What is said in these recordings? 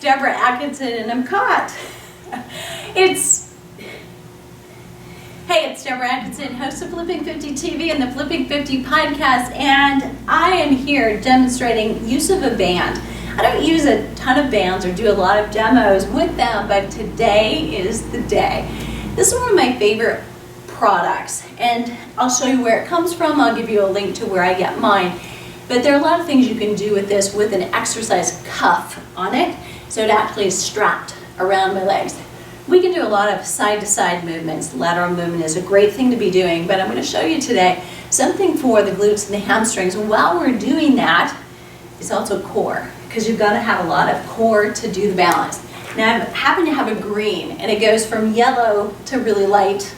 Deborah Atkinson, and I'm caught. It's Deborah Atkinson, host of Flipping 50 TV and the Flipping 50 podcast, and I am here demonstrating use of a band. I don't use a ton of bands or do a lot of demos with them, but today is the day. This is one of my favorite products, and I'll show you where it comes from. I'll give you a link to where I get mine. But there are a lot of things you can do with this with an exercise cuff on it, so it actually is strapped around my legs. We can do a lot of side-to-side movements. Lateral movement is a great thing to be doing, but I'm going to show you today something for the glutes and the hamstrings. While we're doing that, it's also core, because you've got to have a lot of core to do the balance. Now I happen to have a green, and it goes from yellow to really light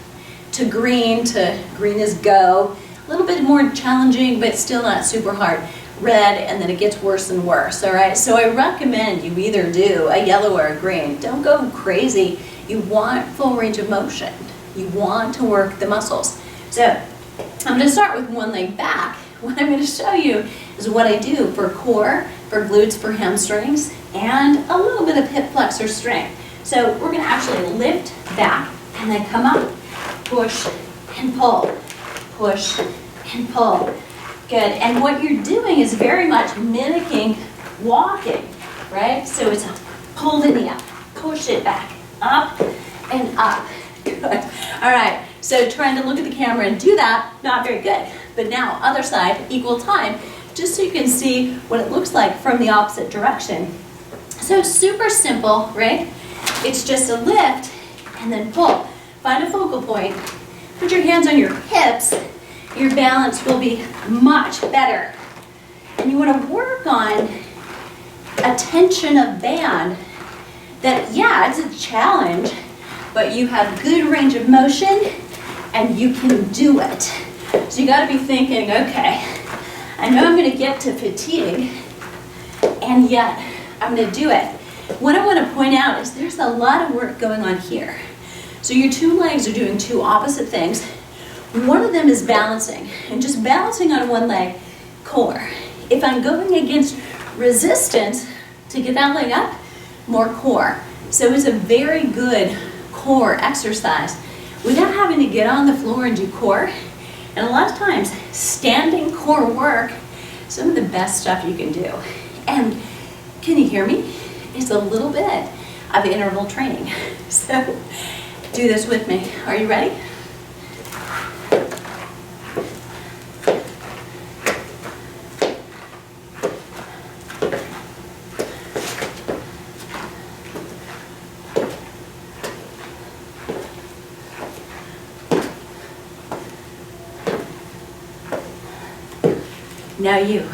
to green is go. A little bit more challenging, but still not super hard. Red, and then it gets worse and worse, all right? So I recommend you either do a yellow or a green. Don't go crazy. You want full range of motion. You want to work the muscles. So I'm gonna start with one leg back. What I'm gonna show you is what I do for core, for glutes, for hamstrings, and a little bit of hip flexor strength. So we're gonna actually lift back and then come up, push and pull, push and pull. Good, and what you're doing is very much mimicking walking, right? So it's pull the knee up, push it back, up and up. Good, all right, so trying to look at the camera and do that, not very good. But now, other side, equal time, just so you can see what it looks like from the opposite direction. So super simple, right? It's just a lift and then pull. Find a focal point, put your hands on your hips, your balance will be much better. And you want to work on a tension of band that, yeah, it's a challenge, but you have good range of motion and you can do it. So you got to be thinking, okay, I know I'm going to get to fatigue, and yet I'm going to do it. What I want to point out is there's a lot of work going on here. So your two legs are doing two opposite things. One of them is balancing, and just balancing on one leg, core. If I'm going against resistance to get that leg up, more core. So it's a very good core exercise without having to get on the floor and do core. And a lot of times, standing core work, some of the best stuff you can do. And can you hear me? It's a little bit of interval training. So do this with me. Are you ready? Now you.